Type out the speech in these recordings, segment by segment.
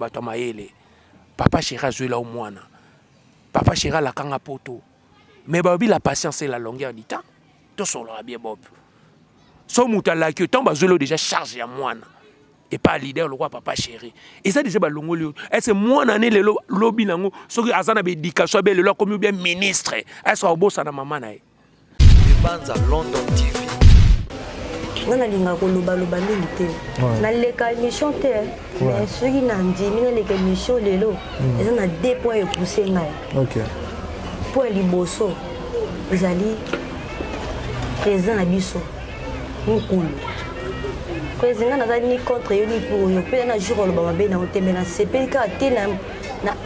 Batamayele. Papa Chéri joué là au moine. Papa Chéri la kanga poto. Mais babi la patience et la longueur du temps. Tout ça là bien bob. So mutala que tant bazolo déjà chargé à moine. Et pas leader le roi Papa Chéri. Et ça déjà balongo le. Est-ce moine ané le lobby nango. So que azana be éducation be le comme bien ministre. Est-ce au boss na maman na. Banza London TV. Nana linga ko loba mingi te. Na leka émission te. Mais soki na ndimi na leka émission lelo. Eza na 2 points e pousser ngai. OK. Point liboso. Ezali président na biso. Nkulu. Président na zani contre yo ni pour yo pe na jour lo ba na otembe na CPK te na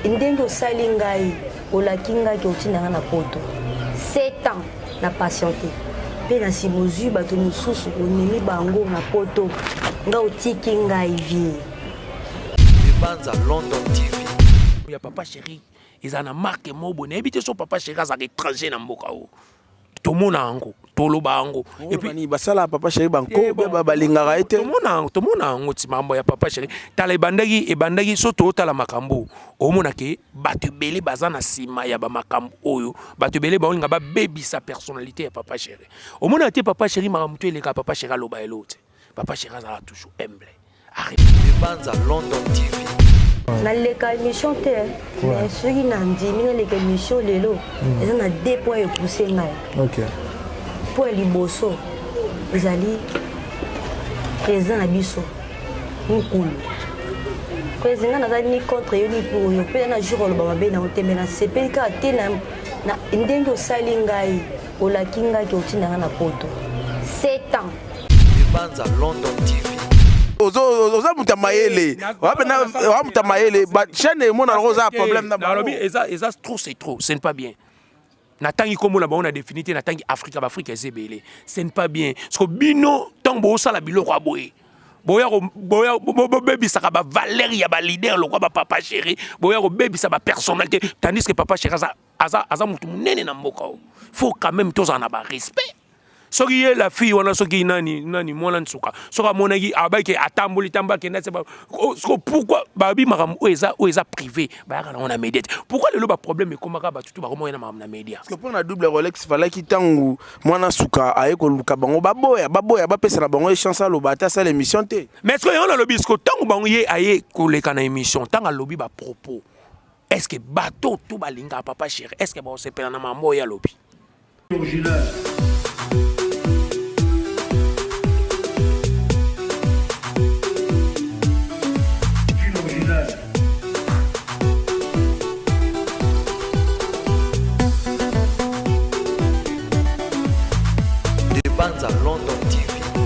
ndenge osali ngai olaki ngai ke otinanga na poto. 7 ans na patienté. Pe na simozu bato mususu onemi bango na poto nga otiki ngai vie. Banza London TV. Ya Papa Chéri, ils en a marqué mo bonne. Habité sur Papa Chéri à étranger na mboka o. Tout monde ango, toloba ango. Et puis basala Papa Chéri banko ba balingara ete. Tout monde ango ti mambo ya Papa Chéri. Tala bandagi e bandagi soto tala makambo. O mona ke batu belé bazana sima ya ba makambo oyo. Batu belé ba nga ba baby sa personnalité ya Papa Chéri. O mona te Papa Chéri maramuto ele ka Papa Chéri loba elote. Papa Chéri a toujours humble. Arrête. Banza London TV. Na leka émission te. Mais soki na ndimi na leka émission lelo. Eza na 2 points e pousser ngai. OK. Point liboso. Ezali président na biso. Nkulu. Président na zani contre yo ni pour yo pe na jour lo ba na otembe na CPK te na ndenge osali ngai olaki ngai ke otinanga na poto. 7 ans. Banza London TV. Oza mutamayele. Wa mutamayele ba chaîne mon na rosa problème na ba. Eza trop c'est trop, ce n'est pas bien. Natangi comme la on a défini natangi Afrique ezebele. Ce n'est pas bien. Parce que bino tango sala biloko aboye. Boya baby ça ba valeur ya ba leader le ba Papa Chéri. Boya baby ça ba personnalité tandis que Papa Chéri aza mutu munene na mboka. Faut quand même tous en avoir respect. Soki la fille wana soki nani mwana nsuka soka monaki abaki atamboli tamba kenda se ba pourquoi babi maram oeza privé ba kana on a média pourquoi le ba problème comme ka ba tutu ba komo na na média parce que pour na double Rolex fallait ki tangu mwana suka ayeko luka bango baboya ba pesa na bango chance lo bata ça l'émission té mais est-ce que on a lobby ce que tangu bango ye aye ko le kana émission tanga lobby ba propos est-ce que bateau tout ba linga Papa Chéri est-ce que ba se pena na mambo ya lobby original.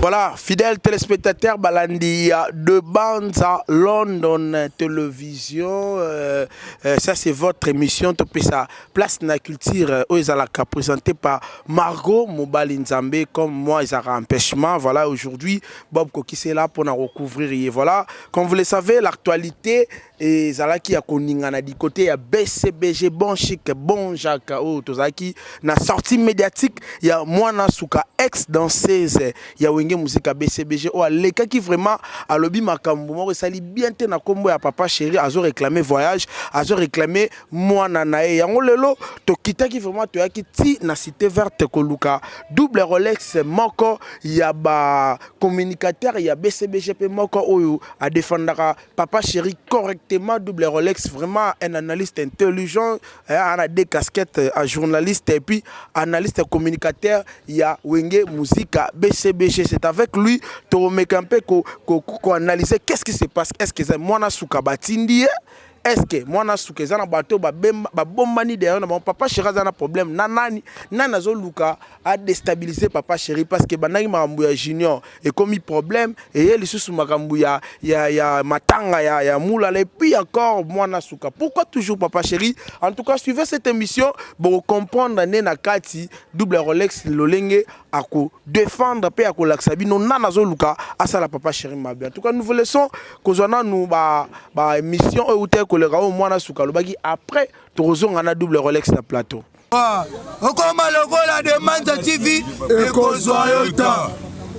Voilà, fidèles téléspectateurs, Balandi de Banza London Télévision. Ça, c'est votre émission. Ça, Place na Culture, présentée par Margot Mobali Nzambe, comme moi, ils ont un empêchement. Voilà, aujourd'hui, Bob Koki, c'est là pour nous recouvrir. Et voilà, comme vous le savez, l'actualité. Et Zalaki a koningana du côté ya BCBG bon chic bon Jacques oh tozaki na sortie médiatique ya mwana suka ex danseuse ya wenge musique BCBG o aleka qui vraiment a lobby makambo mo sali bien te na kombo ya Papa Chéri azo réclamer voyage azo réclamer mwana nae yango lelo to kitaki vraiment to yaki ti na cité verte koluka double Rolex moko ya ba communicateur ya BCBG pe moko oyo a défendra Papa Chéri correct double Rolex, vraiment un analyste intelligent, on a des casquettes à journaliste et puis analyste communicateur, il y a Wenge Musica BCBG, c'est avec lui, tu me campé qu'on analyse qu'est-ce qui se passe, est-ce que c'est Mwana Suka Batindi? Est-ce que mwana suka za na bato ba bombani derrière mon Papa Chéri za na problème nani zo luka a déstabiliser Papa Chéri parce que banaki makambo ya junior et comme problème et il sous makambo ya matanga ya mula et puis encore mwana suka pourquoi toujours Papa Chéri en tout cas suivez cette émission pour comprendre na kati double Rolex lolenge à défendre pe à laksabi non nana zo luka à ça la Papa Chéri mabe en tout cas nous vous laissons kozana nous ba émission ou kolera au mwana suka lobaki après tozonga na double Rolex na plateau okoma lokola de Banza TV ekozwa yo ta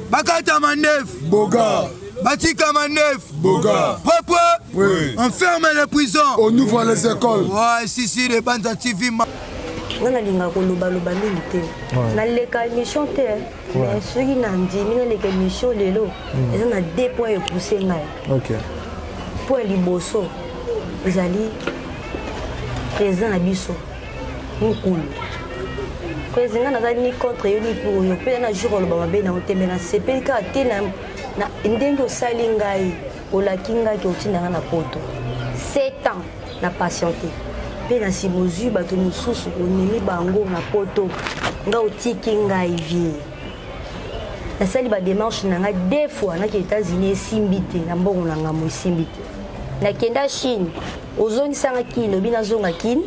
bakata manef boga Batika Manef. Boga. Propre. Oui. On ferme les prisons. On ouvre les écoles. Ouais, si, les Banza TV. Nga nalinga koloba mingi te naleka émission te mais soki nandimi naleka émission lelo eza na 2 points epousse ngai point liboso ezali président na biso nkulu président nazali ni contre yo ni pour yo mpe na jour oloba mabe na otembe na sepeli kaka te na ndenge osali ngai olaki ngai ke otinda ngai na poto 7 ans na patienté mpe na nsima ozwi bato mosusu onemi bango na poto nga otiki ngai vie nasali badémarche na ngai 2 fois naki états-unis esimbi te na mbongo na ngambo esimbi te nakenda chine ozongisanga kini obi nazonga kini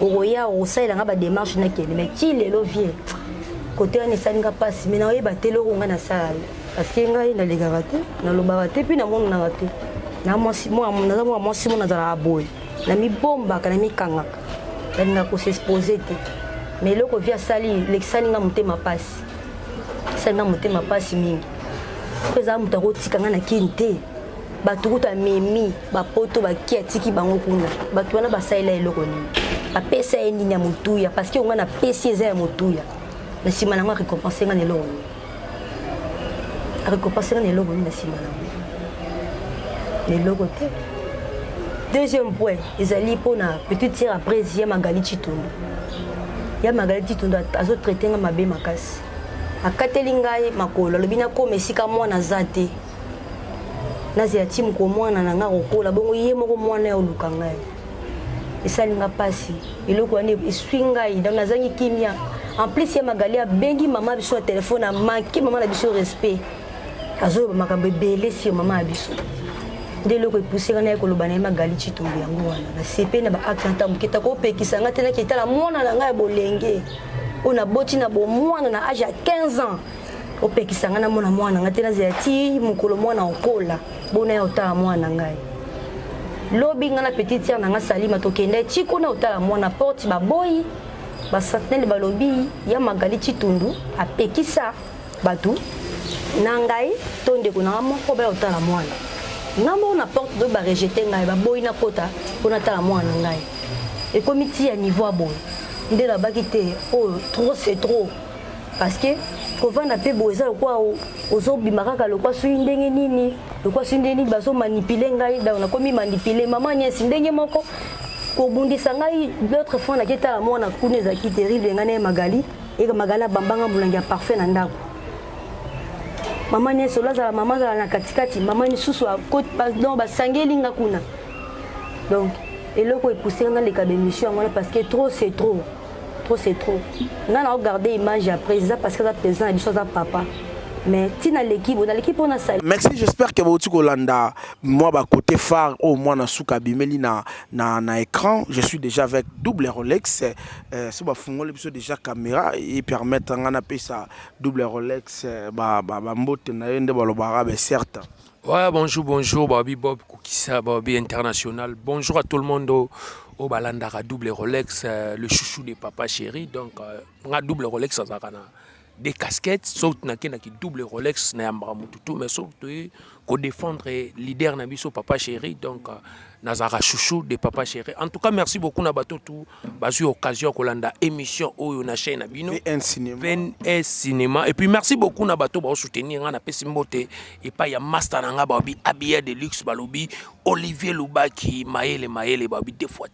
okoya okosalelanga badémarche nakende mai ti lelo vie kote wana esalinga mpasi mai naoyeba te eloko ngai nasala parceke ngai nalekaka te nalobaka te mpe namonanaka te naza mwa mwasi mo nazalaka boye na mibombaka na mikangaka nalinga kosexpose te mais eloko vi asali lekisalinga motema mpasi asalinga motema mpasi mingi po ezala moto akotika ngai na kini te bato kuta memi bapoto baki atiki bango kuna bato wana basalela eloko nini bapesa ye nini ya motuya parceke onga na pesi eza ya motuya na nsima nango arécompense nga na eloko nini arécompense nga na eloko nini na nsima nango na eloko te. Deuxième point, ezali pona petite sœur après ya Magali Chitundu. Ya Magali Chitundu azo traiter nga mabe makasi. Akateli ngai makolo lobina ko mesika mwana zate. Nazi ya timu ko mwana na nga kokola bongo ye moko mwana ya oluka ngai. Esali nga pasi. Eloko ane eswinga ida nazangi kimia. En plus ya Magali a bengi mama biso téléphone a manqué mama na biso respect. Azo makambe belé si mama biso. Nde loko epousse kana ya koloba na Magali Chitundu yango wana na sepe na ba acte muketa ko pekisa nga tena kitala mwana na nga bolenge ona boti na bo mwana na âge ya 15 ans opekisa nga na mwana nga tena zati mukolo mwana okola bona ya otala mwana ngai lobi nga na petite sœur na nga Salima tokende tiko na otala mwana porte ba boyi ba sentinelle balobi ya Magali Chitundu apekisa batu na ngai tonde kuna moko ba otala mwana ngambo na porte de ba rejeter ngai ba boy na kota pona tala mwana ngai et comité à niveau bon nde la bakité oh trop c'est trop parce que ko vanda pe boza kwa ozobi makaka lokwa su ndenge nini lokwa su ndenge bazo manipuler ngai da na komi manipuler mama nyesi ndenge moko ko bundisa ngai l'autre fois na keta mwana kuneza ki terrible ngane Magali et Magala bambanga mulangi parfait na ndako. Maman ni solaza maman za na katikati maman ni susu pardon ba sangeli nga kuna donc eloko epoussé dans les cas d'émission parce que trop c'est trop c'est trop on a regardé image après ça parce que ça présent et chose à papa mais si dans l'équipe on a ça. Merci, j'espère que vous Kolanda moi ba côté phare au moins na souka bimeli na écran. Je suis déjà avec double Rolex so ba fungole biso déjà caméra et permettre ngana pe ça double Rolex ba mbote na yende balobara be certes. Ouais, bonjour Babi Bob Koukissa Babi international. Bonjour à tout le monde au Balandara double Rolex le chouchou de papa chéri donc on a double Rolex ça kana des casquettes, sauf qui double Rolex, mais surtout qu'on défendre leader Nabiso Papa Chéri, donc Nazara Chouchou de Papa Chéri. En tout cas, merci beaucoup Nabato tout, basu occasion Kolanda émission au na chaîne Nabino. VNS Cinéma. Et puis merci beaucoup Nabato pour soutenir on a Pessimbote et pas ya Master Nanga Babi habillé de luxe Balobi Olivier Loubaki Maël Babi deux fois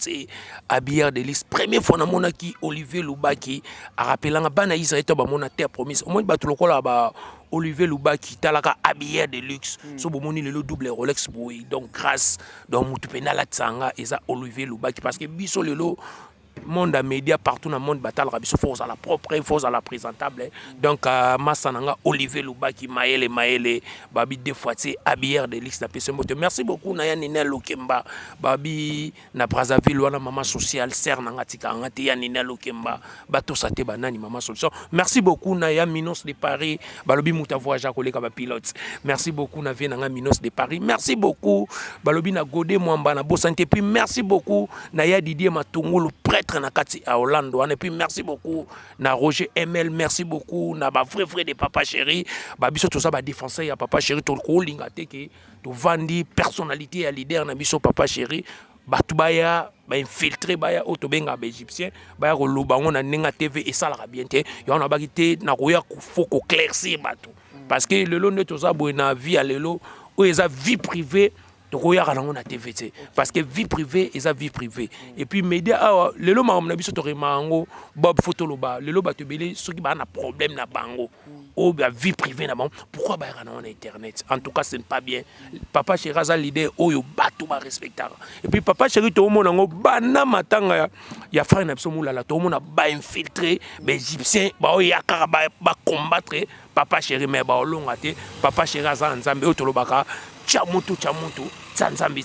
habillé de luxe première fois na monaki Olivier Loubaki a rappelé nga bana Israël ba mona terre promise au moins ba tulokola ba Olivier Loubaki talaka habillé de luxe so bomoni le double Rolex boy donc grâce donc mutu penala tsanga eza Olivier Loubaki parce que biso lelo monde à média partout dans le monde batal rabiso force à la propre force à la présentable donc Massananga Olivier Loubaki Maël babi deux fois habillé de luxe na Pessimbote. Merci beaucoup na Yanina Lokemba babi na Brazzaville wana maman sociale ser nanga tika ngati Yanina Lokemba bato sate banani maman solution. Merci beaucoup na ya Minos de Paris balobi muta voyage koleka ba pilote. Merci beaucoup na Vienna Minos de Paris. Merci beaucoup balobi na Godé Mwamba na Bo Santé puis merci beaucoup na ya Didier Matungulu prêtre na kati à Hollande. Et puis merci beaucoup na Roger ML, merci beaucoup na ba vrai frère de Papa Chéri. Ba biso tout ça ba défenseur ya Papa Chéri to ko linga te ke to vandi personnalité ya leader na biso Papa Chéri. Batu baya ba infiltré baya otobenga ba égyptien baya ko lobango na ninga TV et ça la bien te. Ya on a bakité na koya faut ko claircir batu. Parce que le long de tout ça na vie à lelo ou eza vie privée. Donc, on a la TV. Parce que vie privée, et sa vie privée. Et puis, médias, le lot, on a vu ce mango, Bob Photoloba, le lot, tu belé, ceux qui ont un problème na bango. Ou la vie privée na bango. Pourquoi bah on a Internet? En tout cas, ce n'est pas bien. Papa Chéri a l'idée, oh, yo, batou, ba respectable. Et puis, Papa Chéri, tout le monde, on a bana matanga, il y a frère Napsomoula, là, tout le monde a ba infiltré, les Égyptiens, bah, il y a ba combattre, Papa Chéri, mais bah, long à Papa Chéri a Zanzambe, Otolobaka, Chamutu, Sansambi.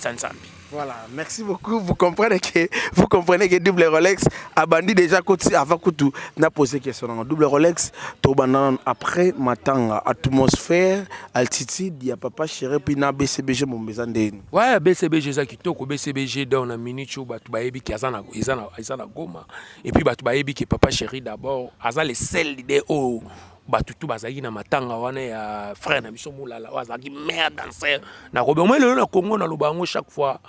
Voilà, merci beaucoup. Vous comprenez que Double Rolex a bandit déjà avant que tout n'a posé question. Double Rolex, après matanga atmosphère, altitude, il y a Papa Chéri puis na BCBG mon besoin de. Ouais, BCBG ça qui toko BCBG dans la minute où batu baebi qui azana goma et puis batu baebi qui Papa Chéri d'abord aza les seuls idées au batutu bazaki na matanga wana ya frère na biso mulala wazaki meilleur danseur na robe moi le na Congo na lobango chaque fois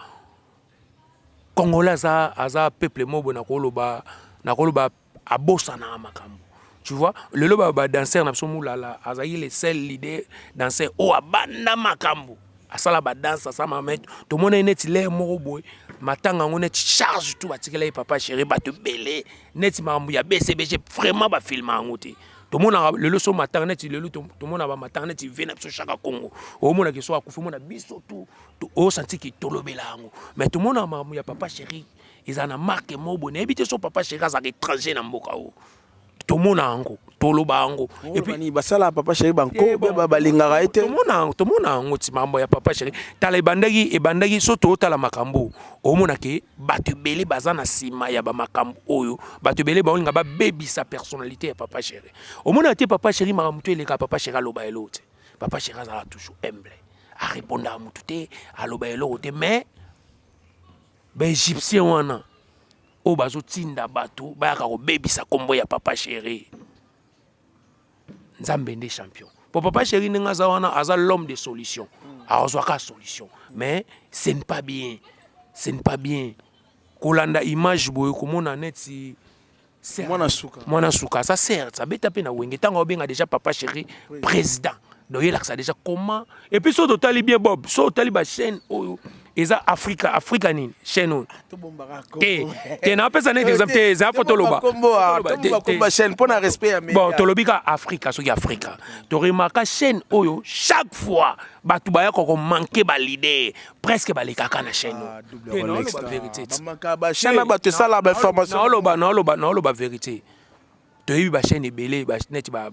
Congolais aza peuple mobo na koloba abosa na makambo tu vois le loba ba danseur na biso mulala azaki les seuls leaders danseur o abanda makambo asala ba danse ça mamet to mona net le moko boy matanga ngone charge tout batikela Papa Chéri batu belé net mambu ya BCBG vraiment ba film ngote. Tout le monde a le leçon maternelle, tout le monde a maternelle, il vient sur chaque Congo. Au monde qui soit couvert, on a biso tout, au senti qui tolobé là. Mais tout le monde a il y a Papa Chéri, ils en a marqué mon bonnet. Habité sur Papa Chéri, ça étranger dans Mbokao. Tout le monde a ango, toloba ango. Et puis basala Papa Chéri banko, baba lingara été. Tout le monde a ango timambo ya Papa Chéri. Tala bandagi soto tala makambo. Au monde qui batu belé bazana sima ya ba makambo oyo. Batu belé ba olinga ba baby sa personnalité ya Papa Chéri. Au monde qui Papa Chéri maramuto ele ka Papa Chéri loba elote. Papa Chéri a toujours humble. A répondre à mututé, à loba elote mais ba égyptien wana o bazo tinda bato ba ka ko baby sa kombo ya Papa Chéri. Nzambe ndé champion. Pour Papa Chéri ninga za wana aza l'homme de solution. Azwaka solution. Mais ce n'est pas bien. Ce n'est pas bien. Kolanda image boyo komona net si Mwana suka ça sert ça beta pe na wenge tanga obenga déjà Papa Chéri président. Donc il a ça déjà comment et puis so totali bien Bob, so totali ba chaîne oyo eza Africa nini chaîne on. Te na pesa net exemple te za photo loba. Komba chaîne pour na respect mais bon tolobika Africa so ki Africa. To remarka chaîne oyo chaque fois batu baya ko manquer ba leader presque ba lekaka na chaîne. Non la vérité. Ba chaîne ba te sala ba information. Non loba vérité. To yi ba chaîne ebele ba net ba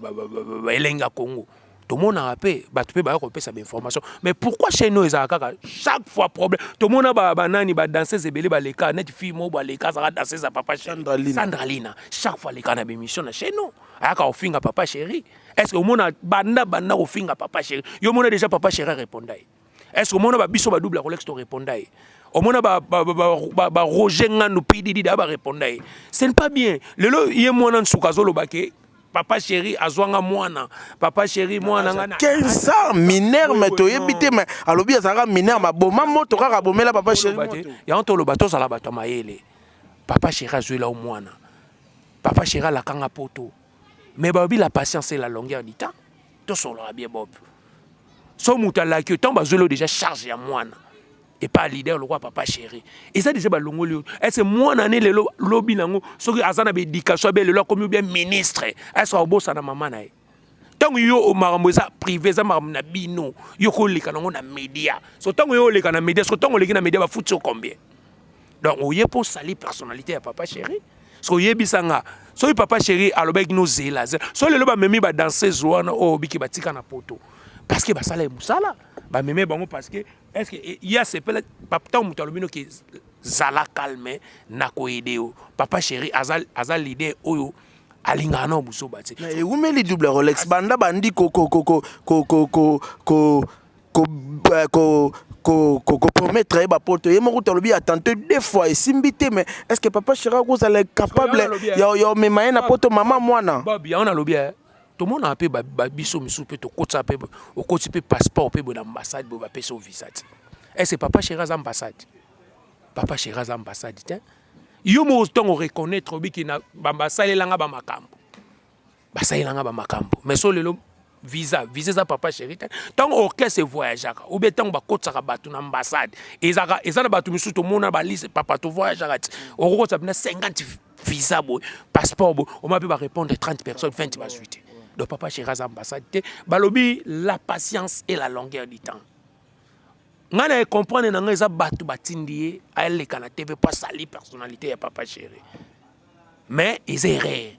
elenga Congo. Tout le monde a appelé, tu peux sa information. Mais pourquoi chez nous, chaque fois problème, tout le monde a nani danser ces bébés, les cas, net filles, les cas, ça va danser sa Papa Chéri. Sandralina. Chaque fois les cas na émission chez nous. Aka au fin à Papa Chéri. Est-ce que au monde a banda au fin à Papa Chéri? Yo monde déjà Papa Chéri répondait. Est-ce que au monde a biso ba double Rolex to répondait? Au monde a Roger Ngano PDD d'aba répondait. Ce n'est pas bien. Le lo yé mona nsukazo lobake. Papa Chéri azwanga mwana Papa Chéri mwana ngana 1500 mineurs mais to yebité mais alobi azanga mineur maboma moto kaka bomela Papa Chéri ya onto lo bato sala bato mayele Papa Chéri azwela o mwana Papa Chéri la kanga poto mais babi la patience et la longueur du temps to solo bien Bob so mutala ki temps bazwelo déjà charge ya mwana et pas leader le roi Papa Chéri et ça déjà balongoli est-ce moi nané le lobby nango soki azana be éducation be le comme bien ministre est-ce au bossa na maman na tant yo o marambo za privé za marambo na bino yo ko leka nango na média so tant yo leka na média so tant leka na média ba futur combien donc oye pour salir personnalité ya Papa Chéri so yebisanga so Papa Chéri alobeki no zela so le loba memi ba danser wana o biki batika na poto parce que ba sala musala ba meme bango parce que est-ce que il y a ces pele papa mutalobino qui zala calme na ko ideo Papa Chéri azal l'idée oyo alingana buso bati et umeli double Rolex banda bandi promettre ba poto ye moko tolobi a tenté 2 fois et simbité mais est-ce que papa Chéri vous allez capable ya me maina poto maman mwana Bob ya on a lobby tout le monde a un peu biso misu pe to kotsa pe au kotsi pe passeport pe bo l'ambassade bo ba pe so visa. Est-ce que papa Chéri a ambassade? Papa Chéri a ambassade tiens. Yo mo tongo reconnaître bi ki na ambassade langa ba makambo. Ba sa langa ba makambo. Mais so lelo visa za papa Chéri tant orchestre voyageaka ou bien tant ba kotsaka batu na ambassade ezana batu misu to mona ba liste papa to voyageaka o ko tsabina 50 visa boy passeport boy on m'a pu ba répondre 30 personnes 20 ba suite donc papa Chéri za ambassade balobi la patience et la longueur du temps ngana e comprendre na ngeza batu batindie a le kana TV pas sali personnalité ya papa Chéri mais ils errent.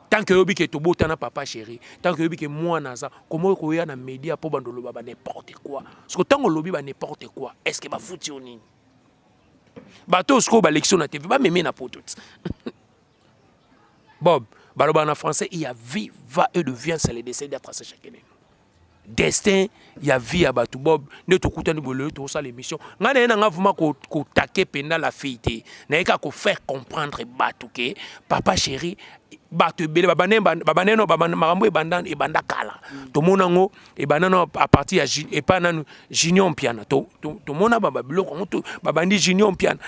Tant que yobi ke tobota na papa Chéri, tant que yobi ke moi naza, comment ko ya na média po bandolo ba n'importe quoi. Parce que tant que lobi ba n'importe quoi, est-ce que ba fouti oni? Bato sko ba lection na TV, ba mémé na poto. Bob, baloba na français, il y a vie, va et devient, c'est le destin d'être à chacun. Destin, il y a vie à Batou Bob, ne te coûte ni tout ça l'émission. Ngana na ngavuma ko taquer pendant la fête, na eka ko faire comprendre Batou ke papa Chéri Batou bele babaneno marambo e banda kala. To monango e banano à partir et pas nanu junior piano. To mona baba biloko to babandi junior piano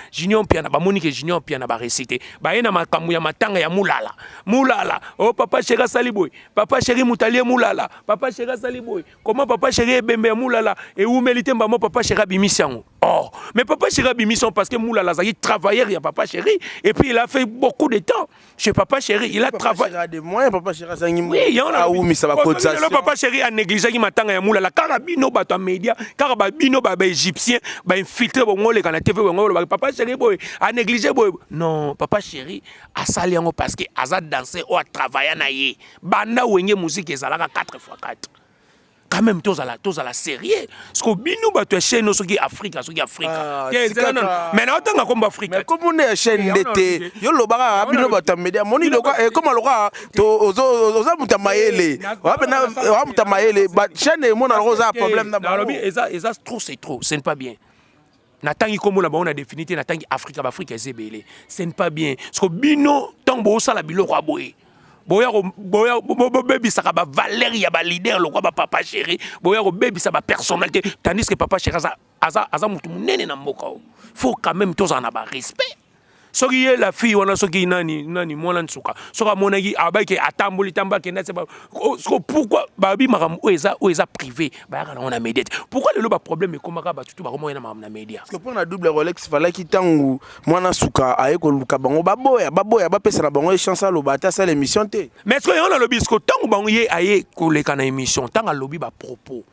ba moni ke junior piano ba réciter. Ba ena makambu ya matanga ya mulala. Mulala. Oh papa Chéri Saliboy, papa Chéri Moutalier mulala, papa Chéri Saliboy. Comment papa Chéri bembe mulala et où mérite maman papa Chéri bimissian. Oh, mais papa Chéri bimissian parce que mulala ça il travailleur ya papa Chéri et puis il a fait beaucoup de temps chez papa Chéri, il a travaillé des moyens papa Chéri zangi oui, il y en a ah oui mais ça va cotisation. Papa Chéri a négligé qui matanga ya mulala karabino bato média karabino ba égyptien ba infiltré bon ngole kana TV ngole papa Chéri boy a négligé boy non papa Chéri a sali yango parce que aza danser ou a travailler na ye banda wenge musique ezalaka 4x4 quand même tous à la sérieux parce que bino ba to chaîne so ki Afrique mais non tant comme Afrique mais comme on est chaîne d'été yo lobaka bino ba to média moni loka et comme loka to oza mutamayele wa mutamayele ba chaîne mona roza problème na ba eza trop c'est trop ce n'est pas bien. Natangi comme on a défini natangi Afrique Afrique ezebele ce n'est pas bien parce que bino tant bo sala biloko aboye boya baby ça ba valeur ya ba leader le quoi ba papa Chéri boya baby ça ba personnalité tandis que papa Chéri aza mutu munene na mboka faut quand même tous en avoir respect soki ye la fille wana soki nani mwana nsuka soka monaki abaki atamboli tambaki na seba pourquoi babi maram oeza privé ba kana on a média pourquoi le ba problème e komaka ba tutu ba komo na mam na média parce que pour na double Rolex fallait ki tangu mwana suka ayeko luka bango baboya ba pesa na bango chance à lobata ça l'émission té mais est-ce que on a lobby ko tangu bango ye aye ko le kana émission tanga lobby ba propos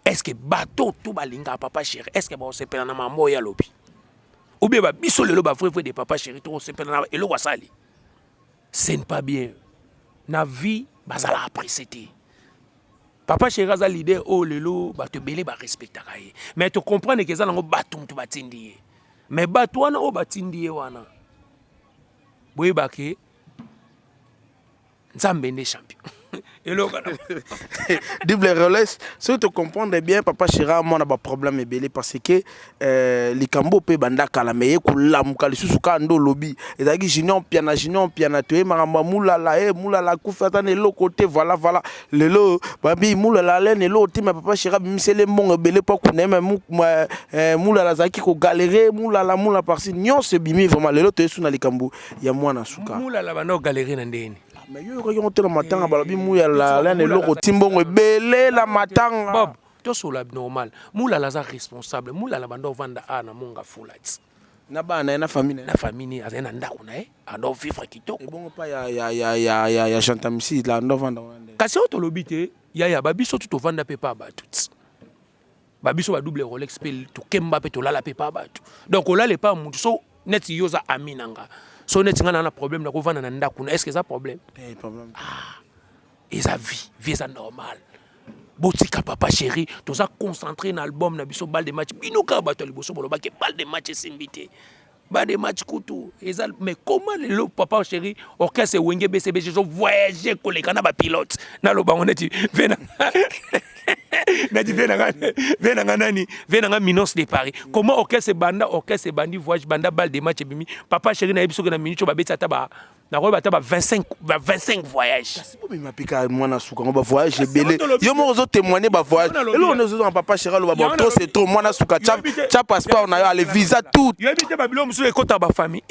est-ce que bato tout balinga papa Chéri est-ce que ba on se pena na mambo ya lobby ou bien bah biso lelo ba frère de papa Chéri to se pena et le wasali ce n'est pas bien na vie bazala apprécier papa Chéri za leader oh lelo ba te belé ba respecta kaye mais tu comprends que ça nango batum tu batindi mais batu wana o batindi wana boye baké nzambe ne champion double Rolex si tu comprends bien papa Chéri moi na ba problème ebelé parce que les cambo pe banda kala mais ekula mukali susuka ndo lobby ezaki junior piana to e maramba mulala kufa ne lo côté voilà lelo babi mulala lene lo tema papa Chéri bimisele mbongo ebelé pas kuna même mulala zaki ko galérer mulala parci nyon se bimi vraiment lelo to esu na likambo ya mwana suka mulala bana galérer na ndeni mais yo ko yonto na matanga balobi muya la ne loko timbongo ebele la matanga Bob to so la normal mulala za responsable mulala bando vanda ana monga fulats na bana na famille azena ndako na ando vivre kitoko et bon pas ya chantamisi la ndo vanda kasi to lobité ya babiso to vanda pe pa ba tout babiso ba double Rolex pe to kemba pe to lala pe pa ba tout donc on l'a pas mutu so net yoza aminanga so net ngana na problème na ko vanda na ndako est-ce que ça problème problème et ça vie ça normal botika papa Chéri toza concentré na album na biso balle de match bino ka bato liboso bolo ba ke balle de match simbité ba des matchs kutu mais comment le papa chéri orchestre wenge BCB je voyager koleka na ba pilote na lo bango neti vena nati vena nani vena Minos de Paris comment orchestre bandi voyage banda balle des matchs bimi papa chéri na ebiso na minute ba beti ata ba na ko ba 25 voyages kasi bo mema pika mwana suka ngo ba voyage belé yo mo zo témoigner ba voyage et là on est dans papa chéri lo ba bon trop c'est trop mwana suka cha passeport na yo les visa tout yo habite babilo musu ekota ba famille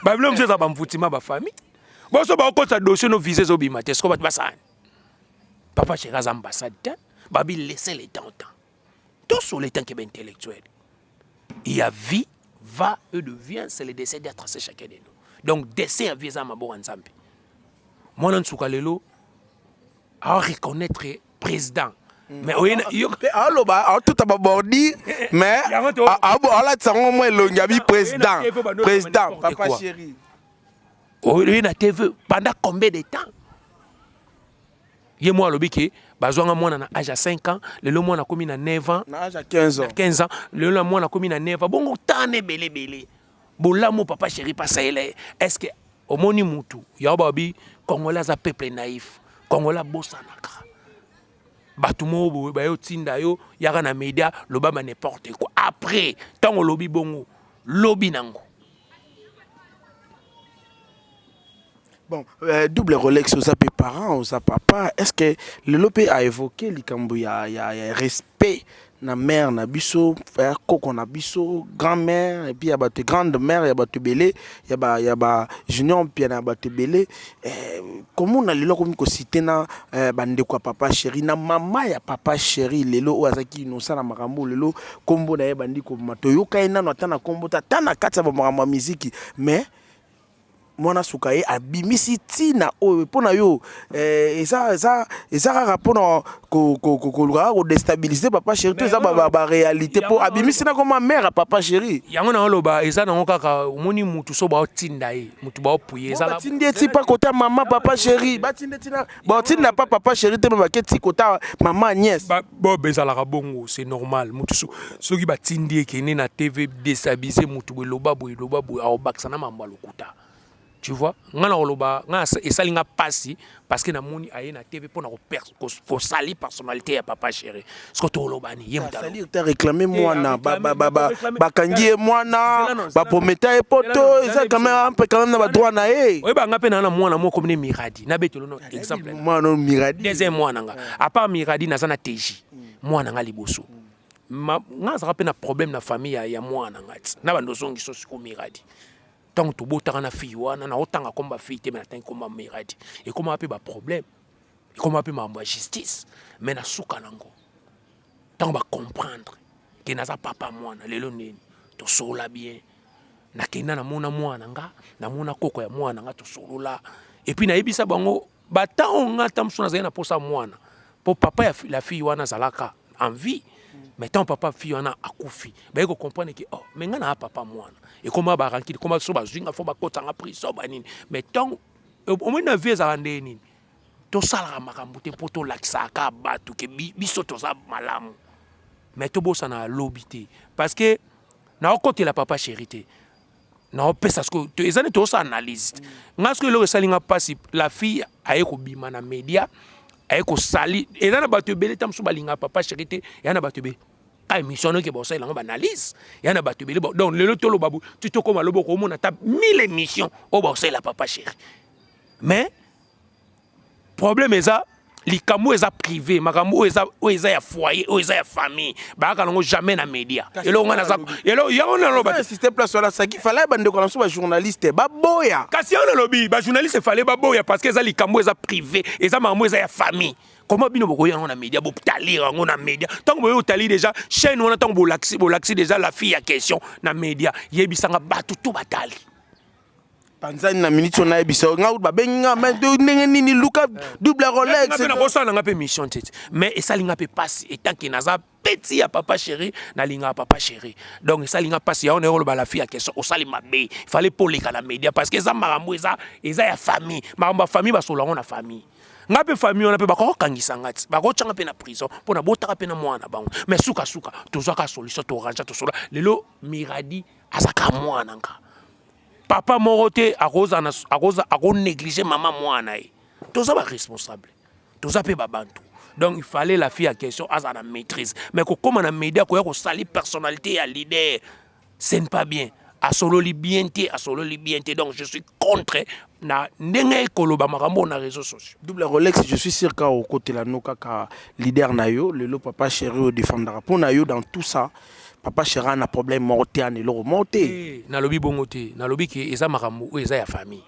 babilo musu za ba mvutima ba famille boso ba okota dossier no visa zo bima te sko ba basani papa chéri az ambassade babi laisser les temps tout sur les temps qui est intellectuel il y a vie va et devient c'est le décès d'être tracé chacun de nous donc décès à visa mabo nzambe mwana nsuka lelo a reconnaître président mais yo aloba tout a bordi mais ala tsango mo elongabi président papa chéri oui na TV pendant combien de temps moi lobi ke bazwanga mwana na âge à 5 ans lelo mwana komi na 9 ans na âge à 15 ans lelo mwana komi na 9 ans bongo tane belé bolamo papa chéri pasa ele est-ce que omoni mutu ya babi congolais za peuple naïf congolais bosanaka batu mo ba yo tinda yo yaka na média loba ba n'importe quoi après tant lobi bongo lobi nango. Bon, double Rolex aux parents, aux papa, est-ce que le lopé a évoqué il y a respect na mère na biso, frère koko na biso, grand-mère et puis il y a battu grande-mère, il y a battu belé, il y a junior puis il y a battu belé. Comment on a le comme ko cité na bande quoi papa chéri na maman ya papa chéri lelo oazaki innocent na makambo lelo kombo na ye bandi ko matoyo kaina no tana kombo tana katsa ba makambo musique mais mwana sukaye abimisi tina oyo pona yo eza rapport na ko déstabiliser papa chéri tout ça ba réalité pour abimisi na comme mère papa chéri yango na loba eza na kaka omoni mutu so ba otinda ye mutu ba opuye eza la tinde ti pa kota maman papa chéri ba tinde tina ba tinda pas papa chéri te ba keti kota maman nièce bo bezala ka bongo c'est normal mutu so ki ba tindi ke ne na TV déstabiliser mutu loba boy a baksa na mamba lokuta. Tu vois, ngana oloba ngana esalinga pasi parce que na moni aye na TV pour na ko sali personnalité ya papa chéri. Ce que to oloba ni yemta. Salir te réclamer moi na ba kangie moi na ba prometa e poto eza quand même un peu quand même na ba droit na e. Oui ba ngape na moi na mo comme ne Miradi. Na betelo no exemple. Moi no Miradi. Deuxième moi nanga. À part Miradi na zana TJ. Moi nanga liboso. Nga za rappel na problème na famille ya moi nanga. Na ba ndozongi so ko Miradi. Tant que tu as une fille, tu as autant de filles, tu as un Miradi. Et comment on a un problème? Et comment on a une justice? Mais tu as comprendre que tu n'as pas moi, tu sola bien. Tu as moi, koko ya moi, tu sola. Et puis, tu as dit bango, on a pour ça moi. Pour papa la fille wana zalaka en vie. Mais tant papa fille wana akufi. Ben il comprendre que oh, mais ngana papa moi. Et comment ba ranki comment so ba zinga fo ba kota nga prison ba nini. Mais tant au moins na vie za rande nini. To sala makambo te poto lakisa ka batu ke biso to za malamu. Mais to bossa na lobité parce que na côté la papa chérité. Na pesa ce que ezane to sa analyse. Nga ce que le salinga passe la fille a ko bima na média ko sali et dans batu belé tam so balinga papa chérité et na batu be ka émission que bossa la analyse et na batu belé donc le tolo babu tu to comme lobo ko mona ta 1000 émissions au bossa la papa chéri mais problème est ça likambo eza privé makambo eza ya foyer eza ya famille ba ka longo jamais na média et lo ngana za et lo ya on a loba système place wala ça qui fallait bande ko lanso ba journaliste ba boya kasi on a lobi ba journaliste fallait ba boya parce que eza likambo eza privé eza makambo eza ya famille comment bino boko ya na média bo talir ngo na média tant bo tali déjà chaîne on tant bo laxi déjà la fille à question na média yebisanga batu tout batali Tanzanie na minute on a ebisa nga ba benga mais ndenge nini luka double Rolex na bossa na ngape mission tete mais esa linga pe passe et tant que naza petit ya papa chéri na linga papa chéri donc esa linga passe ya on est ba la fille à question au sali mabe il fallait pour les la média parce que ça marambo eza ya famille maramba famille ba sola on a famille ngape famille on a pe bako kangisa ngati bako changa pe na prison pona botaka pe na mwana bango mais suka tozaka solution to ranja to sola lelo Miradi azaka mwana nga papa morote ako négliger maman mwana e toza ba responsable toza pe babantu. Donc il fallait la fille à question à la maîtrise mais comme on a média ko sali personnalité à leader ce n'est pas bien. À solo libienté, donc je suis contre na ndenge koloba makambo na réseaux sociaux. Double Rolex, je suis sûr qu'au côté la noka ka leader nayo, le papa chéri au défendre pour nayo dans tout ça. Papa chéri a un problème morté en elo monté. Na lobi bongoté, na lobi que eza makambo ou eza ya famille.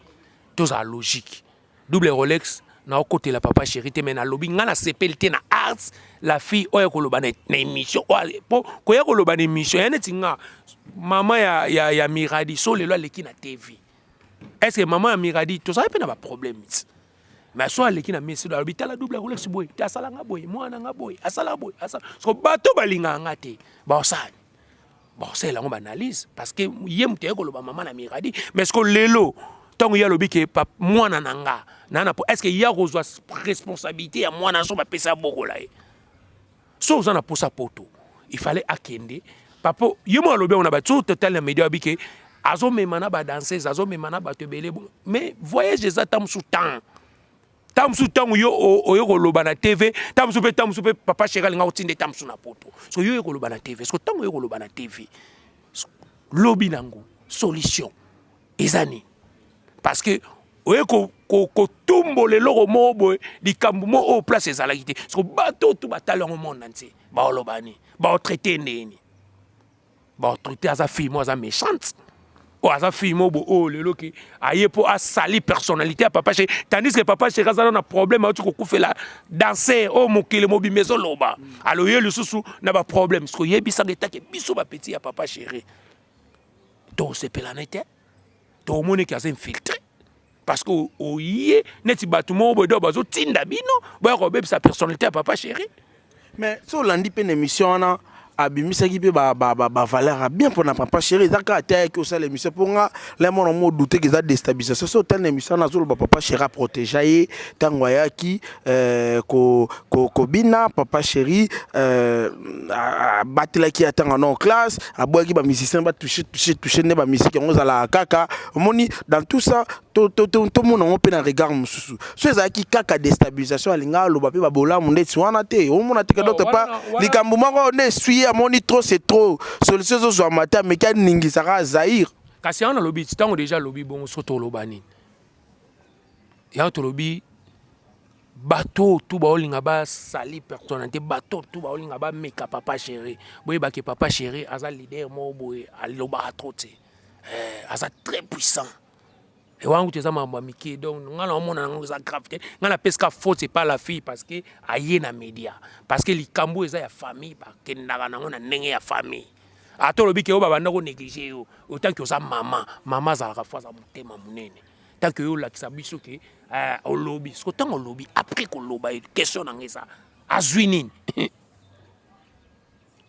Tout ça logique. Double Rolex na côté la papa chéri te mais na lobi ngana CPLT na arts la fille oya koloba na émission po ko ya koloba na émission ya netinga maman ya Miradi so lelo aleki na TV. Est-ce que maman ya Miradi to ça pe na ba problème mais so aleki na message alobi tala Double Rolex boy ta sala nga boy mwana nga boy asala boy asala so bato balinga ngate ba osani bon c'est là on analyse parce que yem te koloba maman na Miradi mais ce que lelo tant qu'il y a le bic moi nanga nana est-ce qu'il y a reçoit responsabilité à moi nana pas pesa beaucoup là so on a pour sa poto il fallait akende papa yemo lobe on a battu total les médias bic azo me mana ba danser azo me mana ba te belé mais voyage ça tam sous temps yo yo loba na TV tam sou pe papa chéri nga otinde tam sou na poto so yo loba na TV so tant yo loba na TV lobby nango solution ezani. Parce que oye ko tumbo le loro mobo di kambumo au place ezalaki te parce que bato tout batalon au monde entier ba olobani ba traiter ndeni ba traiter as a fille moi as méchante ou as a fille mobo oh le loki aye pour a sali personnalité à papa chez tandis que papa chez Razana na problème a tu ko fait la danser oh mokele mobi maison loba alors ye le sous na ba problème parce que yebisa ke biso ba petit ya papa chéri donc c'est pelanete tout le monde qui a infiltré parce que au yé neti batumo bodo bazo tinda bino boya ko sa personnalité à papa chéri mais so landi pe émission na abimisa ki pe ba valeur bien pour na papa chéri zaka ta que ça l'émission pour nga les mon mo douter que ça déstabilisation so telle émission na zo le papa chéri a protéger tangwaya ki ko bina papa chéri batela ki atanga en classe a boya ki ba musicien ba toucher ne ba musique on la kaka moni dans tout ça tout monde on peut na regard mususu so za ki kaka déstabilisation alinga lo ba pe ba bola mundeti wana te o mona te que d'autre pas likambu mako ne suit moni trop c'est trop solution zo zo matin mais ka ningi saka Zaïre kasi on a lobby tango déjà lobby bon soto lobani ya to lobby bateau tout ba olinga ba sali personnalité bateau tout ba olinga ba meka papa chéri boye ba ke papa chéri aza leader mo boye aloba trop te aza très puissant et wangu teza mamba miki donc ngala omona ngo za gravité ngala pesca faute c'est pas la fille parce que aye na média parce que likambo eza ya famille ba kendaka nango na ndenge ya famille ato lobi ke o baba ndako négliger yo autant que ça maman za la fois za mutema munene tant que yo la kisabiso ke au lobby ce que tant au lobby après ko loba question na ngesa azwinine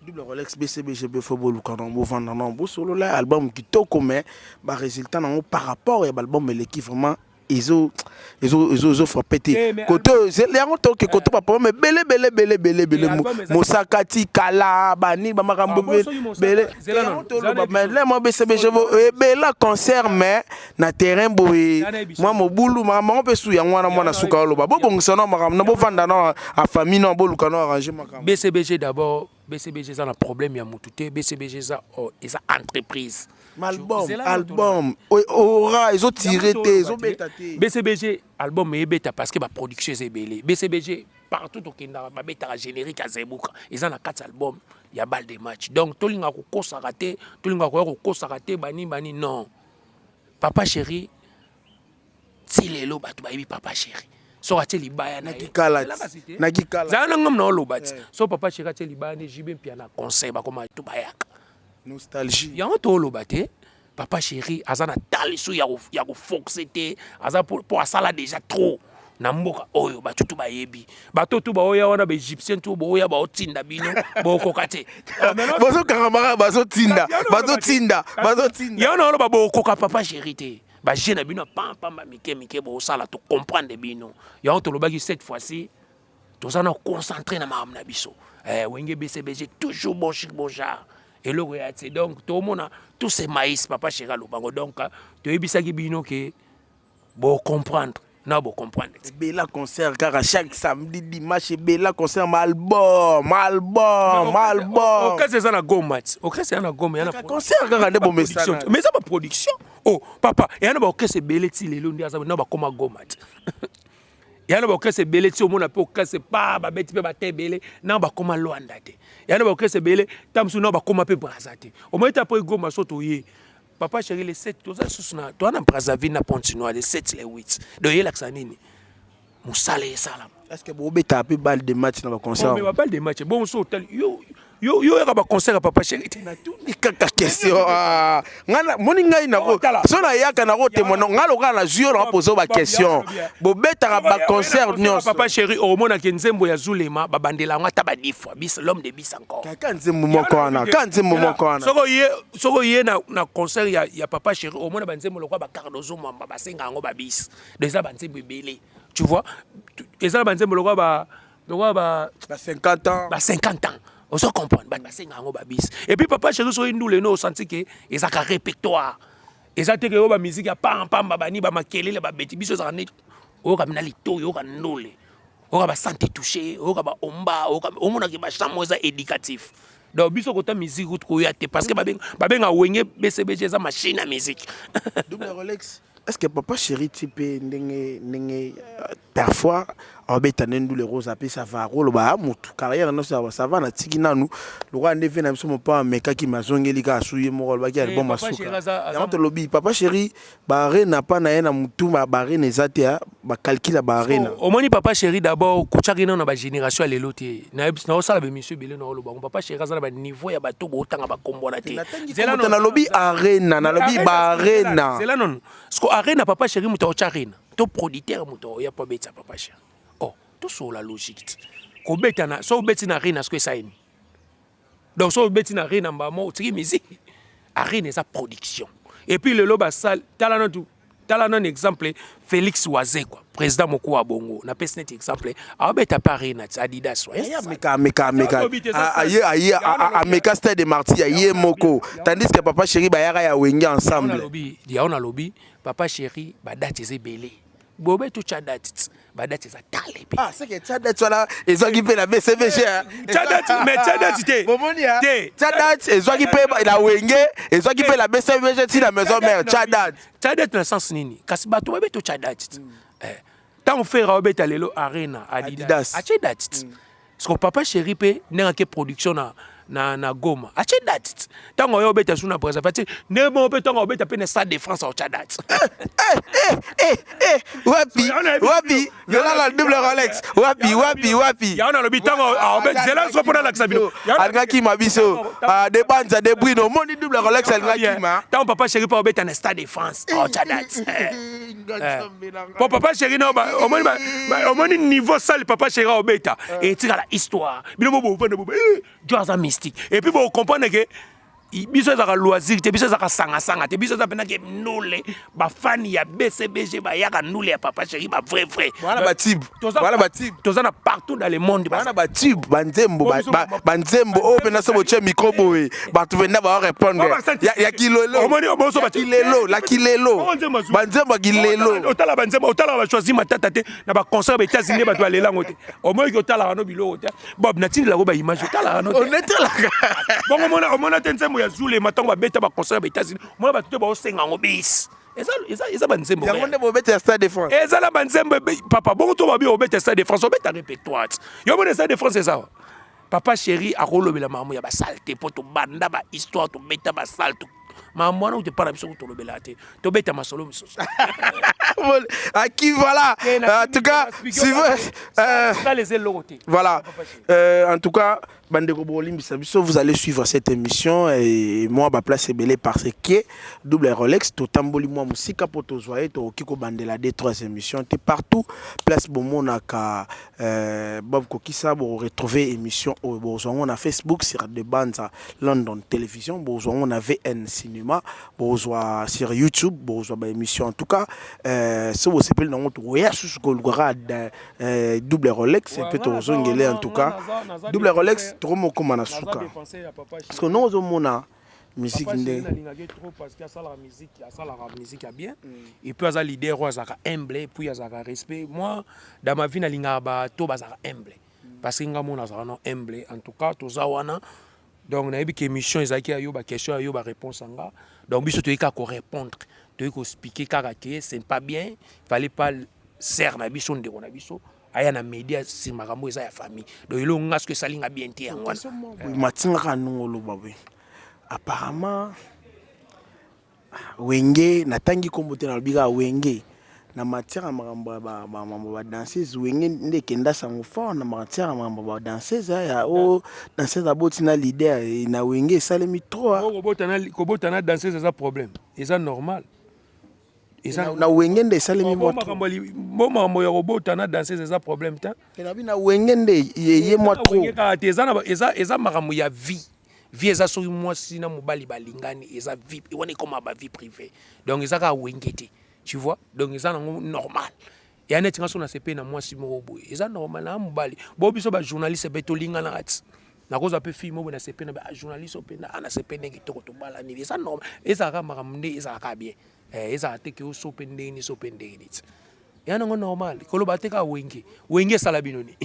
Double Rolex BCBGB Fobo Lukanombo Vandanombo solo là album qui to comme ba résultat non par rapport à l'album mais l'équipe vraiment ils ont frappé côté c'est les autres que côté papa mais belé Mosakati Kala bani ba makambo belé mais là moi BCBGB bela concert mais na terrain boy moi mo bulu maman peut sou ya mwana mwana suka loba bo bon sono makambo bo Vandana a famille non bo Lukano arranger makambo BCBG d'abord BCBG ça a un problème ya mututé BCBG ça et ça entreprise album aura ils ont tiré ils ont bétaté BCBG album est bêta parce que ma production est belé BCBG partout au Kenya ma bêta générique à Zebuka ils ont 4 albums il y a balle de match donc tout linga ko saraté tout linga ko saraté bani non papa chéri si lelo batu ba papa chéri so ati libaya na kikala za na ngom na lobati so papa chéri ati libaya ne jibe mpia na conseil ba koma to bayaka nostalgie ya to lobate papa chéri azana taliso ya ko foxete aza pour asala déjà trop na mboka oyo batutu bayebi batoto ba oya wana ba égyptien to boya ba otinda bino boko kate bazo karamara bazo tinda ya na lo ba boko ka papa chéri te ba jeune bino pam ba mike bo sala to comprendre bino ya on to lobaki cette fois-ci to ça na concentrer na mam na biso wenge BCBG toujours bon chic bon genre et le réalité donc tout le monde tous ces maïs papa chéri lobango donc to yebisaki bino que bon comprendre na bon comprendre bela concert car chaque samedi dimanche bela concert malbon OK c'est ça na gomat OK c'est na gomat na concert car de bon message mais ça pas production oh papa et na ba OK c'est beleti lelo ndia ça na ba koma gomat yana ba OK c'est beleti au monde pas OK c'est pas ba beti pe ba tebele na ba koma loanda te yana ba OK c'est belé tamsu na ba koma pe brazate au moins après goma soto ye papa chéri les 7 tout ça sous na toi na Brazzaville na Pontinois les 7 les 8 de yela nini musale sala est-ce que vous beta pe balle de match na ba concert mais ba balle de match bon so tel yo ya ba concert papa chéri te na tout ni kaka question ngana moni ngai na ko so na yaka na ko témoin ngalo ka na jure na poser ba question bo beta ba concert nyos papa chéri au mona ke nzembo ya Zulema ba bandela ngata ba difwa bis l'homme de bis encore ka nzembo moko ana ka nzembo moko ana soko ye na concert ya papa chéri au mona ba nzembo lokwa ba Cardozo mamba ba senga ngo ba bis déjà ba nzembo belé tu vois eza ba nzembo lokwa ba 50 ans ba 50 ans on se comprend ba senga ngo ba bis et puis papa chéri so nous le no senti que eza ka répertoire eza te ke ba musique ya pam ba bani ba makelele ba beti biso za net o ka mina lito yo ka ndole o ka ba santé touché o ka ba omba o ka o mona ke ba chamoza éducatif donc biso kota musique ko ya te parce que ba benga wenge BCBG za machine à musique double Rolex est-ce que papa chéri type ndenge parfois obeta nendu le rose apé ça va rolo ba mutu carrière no ça va na tiki nanu le roi ndeve na biso mopa meka ki mazongeli ka suye mo ba ki album masuka ya moto lobby papa chéri ba rena pa na na mutu ba rena ezate ba calcula ba rena au moni papa chéri d'abord kuchaki na ba génération à l'éloté na osala be monsieur belé na lo ba papa chéri za ba niveau ya bato bo tanga ba kombo na te zela na lobby arena na lobby ba arena zela non sko arena papa chéri muto charina to producteur muto ya pa beta papa chéri tout sur la logique ko beta na so beti na arena sko ça ini donc so beti na arena mbamo tiki musique arena sa production et puis le loba sal talana exemple Félix Oazé quoi président moko wa bongo na pese net exemple a beta parina Adidas ya meka meka stade de Marty ya moko tandis que papa chéri ba ya wenge ensemble on a lobby papa chéri ba date zebele bobe to chadat ba date za tale ah c'est que chadat wala ezoki pe la BCBG chadat mais chadat te bomonia chadat ezoki pe la wenge ezoki pe la BCBG ti la maison mère chadat na sens nini kasi bato bobe to chadat tant faire obeta lelo arena Adidas a chadat parce que papa chéri pe n'engake production na Goma a chadat tant on obeta suna Brazzaville ne mo obeta on obeta pe na Stade de France au chadat wapi vela la double Rolex wapi ya on a le bitan obeta zela so pona la sabino algaki mabiso de banza de bruno moni double Rolex algaki ma tant papa chéri pa obeta na Stade de France au chadat pour papa chéri na au moni niveau sale papa chéri obeta et tira la histoire bino bo Joza mystique et puis vous comprenez que biso za loisir te biso za sanga te biso za pena ke nole ba fan ya BCBG ba ya ka nole ya papa chéri ba vrai voilà ba tib toza na partout dans le monde voilà ba tib banzembo o pena so boche micro boy ba tu venda ba répondre ya kilelo omoni oboso ba kilelo la kilelo banzembo kilelo otala banzembo otala ba choisir matata te na ba concert ba États-Unis ba to alela ngote omoni ki otala no bilo te bob na tindi la ko ba image otala no on était là bon omona tenze ya Zule matango ba beta ba concert ba États-Unis moi ba tuto ba osenga ngo bis eza banzembo ya ngonde bo beta Stade de France eza la banzembo papa bon to ba bi o beta Stade de France o beta répertoire yo bon Stade de France ça papa chéri a rolobela mamu ya ba salte poto banda ba histoire to beta ba salte mamu wana te para biso to lobela te to beta masolo misoso à qui voilà en tout cas si vous ça les élotés voilà en tout cas Bandeko Bolimbisa biso, vous allez suivre cette émission et moi ma place est belée parce que double Rolex to tamboli moi musika poto zoye to kiko bandela des 3 émissions t'es partout place bomonaka Bob Kokisa pour retrouver émission au on a Facebook sur de Banza London Télévision on a VN Cinéma sur YouTube ba émission en tout cas ce vous s'appelle dans notre ouais sous double Rolex et peut ozongele en tout cas double Rolex trop comme na suka parce que nous on musique ndé trop parce qu'il y a ça la musique a bien et puis ça leader azaka humble puis azaka respect moi dans ma vie na linga ba to bazaka humble parce que ngamo na zaka non humble en tout cas to za wana donc na yebi émission ezaki ayo ba question ayo ba réponse anga donc biso to yeka ko répondre to yeka expliquer karaté c'est pas bien fallait pas serre na biso ndeko na biso aya na média si makambo eza ya famille donc ilo ngaske salinga bien tie ngwana matinga kanongolo babwe apparemment wenge natangi kombote na biga wenge na matière makambo ba danseuse wenge ndekenda sango fort na matière makambo ba danseuse ya o danseuse aboti na leader na wenge salemi trop kobota na danseuse eza problème eza normal na wenge nde salemi mo makambo ya robota na danseuse eza problème ta na wenge nde ye moi trop eza makambo ya vie eza soki mwasi na mobali balingani eza vie wana ekoma ba vie privée donc eza ka wenge te tu vois donc eza normal ya neti nga so na sepe na mwasi moko boye eza normal na mobali bo biso ba journaliste be to lingana ati na koza pe film bo na sepe na ba journaliste openda ana sepe ndenge to bala ni eza normal eza ka makambo nde eza ka bien eza te ke o so pende ni so pende ni ya nango normal koloba te ka wenge sala binoni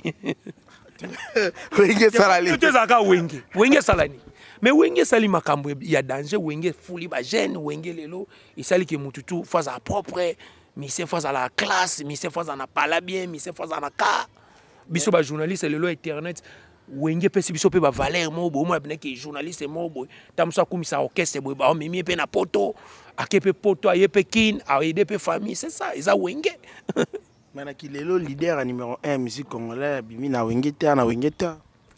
wenge sala li te za ka wenge sala ni mais wenge sali makambo ya danger wenge fuli ba jeune wenge lelo isali ke mututu faza propre mi se faza la classe mi se faza na pala bien mi se faza na ka biso ba journaliste lelo internet wenge pesi biso pe ba valeur mo bo mo abne ke journaliste mo bo tamsa kumisa orchestre bo ba mimi pe na poto akepe poto ayepe kin aide pe famille c'est ça ils a wenge mana ki lelo leader numéro 1 musique congolaise bimi na wenge te na wenge te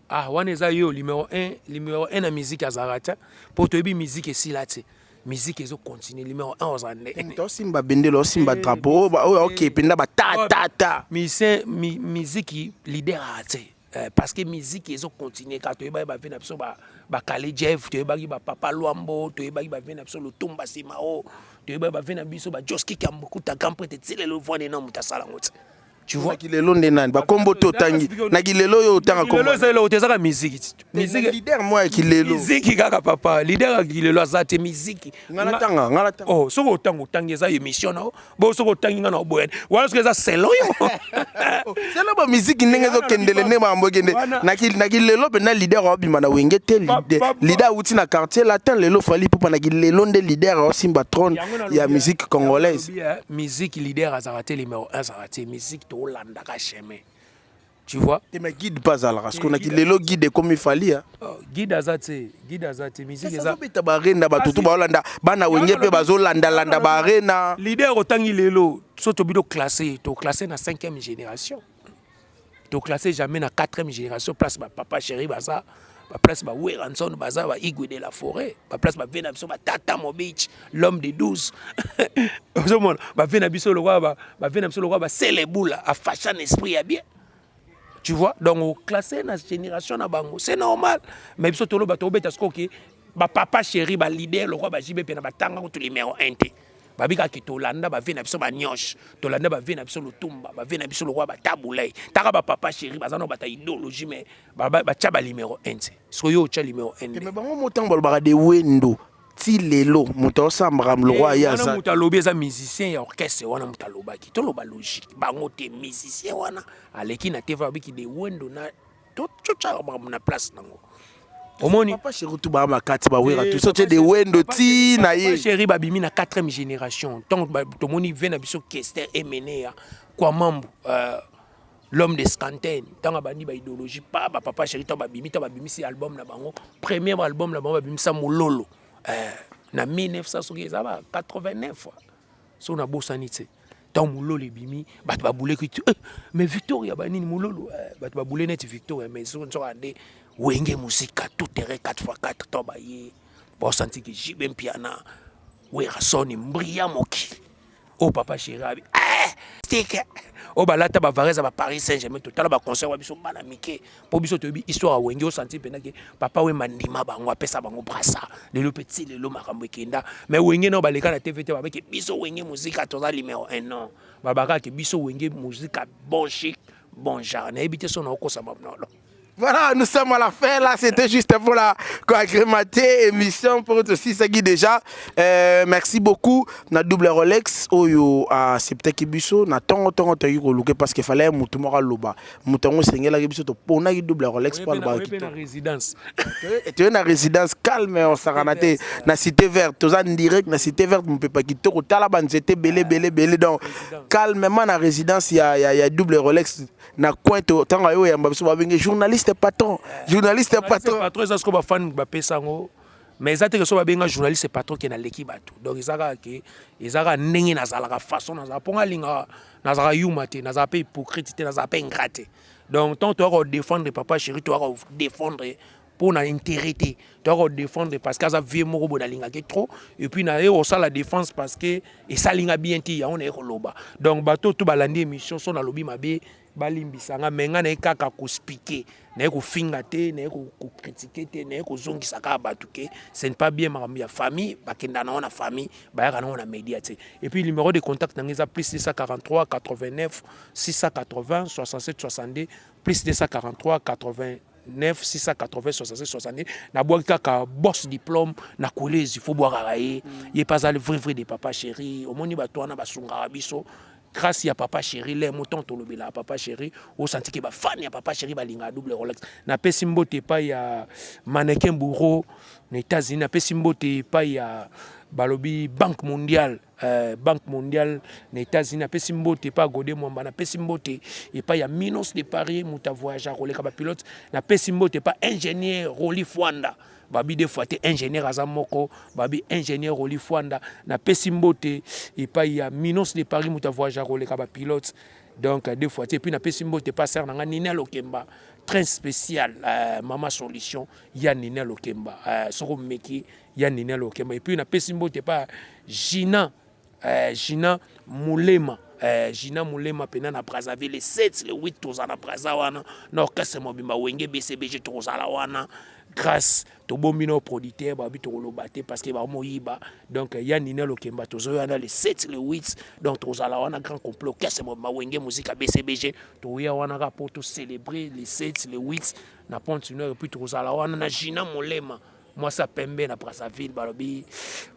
ah wana eza yo numéro 1 na musique azarata pour to yebi musique esilate musique ezo continuer numéro 1 ozande to simba bendelo simba drapeau OK penda ba ta musique leader ate parce que musique ezo continuer quand to yeba ba vena biso ba Kale Jeff to yeba ba Papa Luambo to yeba ba vena biso Lutumba Simao to yeba ba vena biso ba Joski Kambukuta Kamprete tsile le voix na mutasala ngoti tu vois kilelo ndenani ba kombo to tangi na kilelo yo tanga kombo kilelo zelo tezaka musique leader moi kilelo musique kaka papa leader kilelo azate musique ngala tanga oh soko tangi eza émission na bo soko tangi ngana oboyane wala soko eza selon yo selo ba musique ndenge zo kendele ne mambo kende na kilelo pe na leader obima na wenge te leader uti na quartier latin lelo fali popa na kilelo nde leader o simba trône ya musique congolaise musique leader azarate numéro 1 azarate musique Hollanda ka chemin tu vois et mais guide pas alors parce qu'on a qui lelo guide comme il fallait guide azate musique ça beta barena batutu ba Hollanda bana wenge pe bazo landa barena leader otangi lelo so to bido classé na 5e génération to classé jamais na 4e génération place ba papa chéri baza ba place ba Weranson baza ba Igwe de la Forêt ba place ba vena biso ba Tata Mobich l'homme de 12 ozomona ba vena biso le roi ba vena biso le roi ba Seleboula a fashion esprit ya bien tu vois donc classé na génération na bango c'est normal mais biso tolo ba to beta skoki ba papa chéri ba leader le roi ba JB pe na ba tanga ko numéro 1 te babika ki tolanda ba vena biso ba Nyosh tolanda ba vena biso Lutumba ba vena biso le roi ba Tabulay taka ba papa chéri bazana ba ta idéologie mais ba tcha ba numéro 1 soyo tcha numéro 1 mais bango motango ba de wendo ti lelo moto sambra le roi ya ça moto lobi za musicien ya orchestre wana moto lobaki to loba logique bango te musicien wana aleki na TV babiki de wendo na to tcha ba na place nango omoni papa chéri tu ba makati ba wera tout sorte de wendo ti na ye chéri babimi na 4e génération donc to moni vena biso Kester Emenea kwa mambo l'homme de Scanten tanga bandi ba idéologie pas ba papa chéri to babimi si album na bango premier album na bango babimi sa mololo na 1989 so na bosani te tant mololo ebimi bato babule ki mais Victoria banini mololo bato babule net Victoria mais so ande wenge musique tout terrain 4x4 to baye bo senti que jibe piana we rasoni mbria moki o papa chéri stick o balata ba vareza ba Paris Saint-Germain total ba concert wa biso bana mike po biso to bi histoire wenge o senti pena ke papa we mandima bango apesa bango brasa le petit le makambo kenda mais wenge no baleka na TVT ba ke biso wenge musique toza numéro 1 non babaka ke biso wenge musique bon chic bon genre na ebité son oko sa mamnolo. Voilà, nous sommes à la fin là, c'était juste pour la agrémenter émission pour aussi ça qui déjà. Merci beaucoup. Na double Rolex oyo a septe kibiso na tongo tayo loke parce qu'il fallait mutumora loba. Mutongo sengela kibiso to pona ki double Rolex pour le na résidence. Et tu es na résidence calme on s'aranaté na cité verte, tous en direct na cité verte mon papa qui to tala ban c'était belé donc calmement na résidence il y a double Rolex na coin to tango yo ya mbabiso ba bengi journaliste patron, journaliste patron. Patron, c'est ce qu'on va faire, mais ça que so ba benga journaliste patron qui na l'équipe bateau. Donc ils ont nengi na zala façon na za ponga linga na za yumate na za pe hypocrite na za pe ingrate. Donc tant tu vas défendre papa chéri, tu vas défendre pour na intérêt, tu vas défendre parce que ça vie moko bo na linga ke trop et puis na yo ça la défense parce que et ça linga bien ti ya on est loba. Donc bateau tout balandi émission so na lobi mabe balimbisanga menga na kaka ko speaker na ko finga te na ko critiquer te na ko zongisa ka batuke ce n'est pas bien makambo ya famille bakenda na ona famille bayaka na ona média te et puis numéro de contact na ngeza plus 643 89 680 67 62 plus 243 89 680 67 62 na bois kaka boss diplôme na collège il faut boire raé il pas le vrai de papa chéri au moni bato na basunga biso grâce à papa chéri les moutons to lobela papa chéri au senti que ba fan ya papa chéri balinga double Rolex na pesimbo te pa ya mannequin bureau na États-Unis na pesimbo te pa ya balobi banque mondiale na États-Unis na pesimbo te pa Godé Mwamba na pesimbo te et pa ya Minos de Paris muta voyageur roleka ba pilote na pesimbo te pa ingénieur Roli Fwanda babi des fois ingénieur azamoko babi ingénieur Roli Fwanda na pesimbote et pas il y a Minos de Paris muta voyageur le kaba pilote donc des fois et puis na pesimbote passer na Nina Lokemba train spécial Mama Solution ya Nina Lokemba soko meki ya Nina Lokemba et puis na pesimbote pas Gina Mulema Gina Mulema pena na Brazzaville le 7 le 8 toza na Brazzaville na orchestre mobimba wenge BCBG toza la wana grâce to bombino producteur ba bito lobate parce que ba moyiba donc ya Nina Lokemba tozo yana le 7 le 8 donc toza la wana grand complot orchestre mobimba wenge musique BCBG to ya wana rapport to célébrer le 7 le 8 na Pont-Noir et puis toza la wana na Gina Mulema moi ça pembe na Brazzaville balobi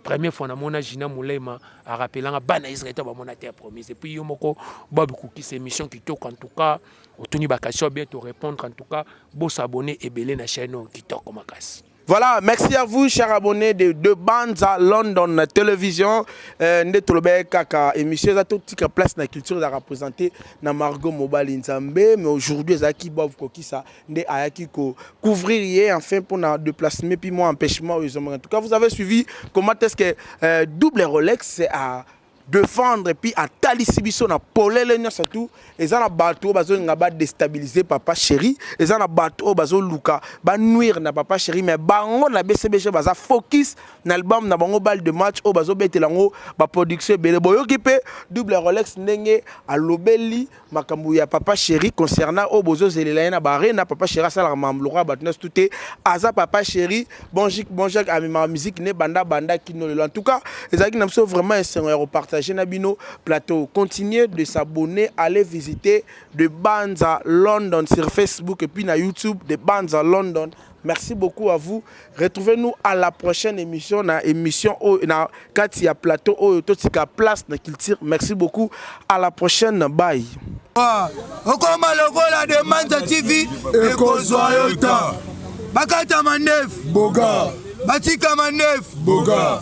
première fois na mona Gina Mulema a rappelanga bana Israël ba mona terre promise et puis yo moko bob kuki c'est émission qui toque en tout cas otuni bakasio bien te répondre en tout cas beau s'abonner et belé na chaîne qui toque comme casse. Voilà, merci à vous, chers abonnés de Banza London Télévision. Nous kaka émission à toute place na culture à représenter na Margot Mobile Nzambe, mais aujourd'hui Zaki Bob Kokisa ndé ayaki ko couvrir enfin pour na déplacement puis moi empêchement. En tout cas, vous avez suivi comment est-ce que double Rolex c'est à défendre et puis à talisibiso na polele nya surtout et ça na bateau bazo ngaba déstabiliser papa chéri et ça na bateau bazo luka ba nuire na papa chéri mais bango na BCBG baza focus na album na bango balle de match o bazo betelango ba production bele boyo kipe double Rolex ndenge a lobeli makambu ya papa chéri concernant o bozo zelela na bare na papa chéri ça la mamlora batnes touté aza papa chéri bonjour à ma musique ne banda kino en tout cas ezaki na vraiment un repartage Nabino plateau. Continuez de s'abonner, allez visiter de Banza London sur Facebook et puis na YouTube de Banza London. Merci beaucoup à vous. Retrouvez-nous à la prochaine émission, na émission na Katia plateau au Totika place na culture. Merci beaucoup. À la prochaine. Bye. Okoma lokola de Banza TV et Kozoyota. Bakata Manef Boga. Batika Manef Boga.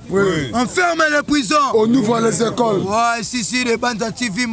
Oui. On ferme les prisons. On ouvre les écoles. Ouais, si, de Banza TV.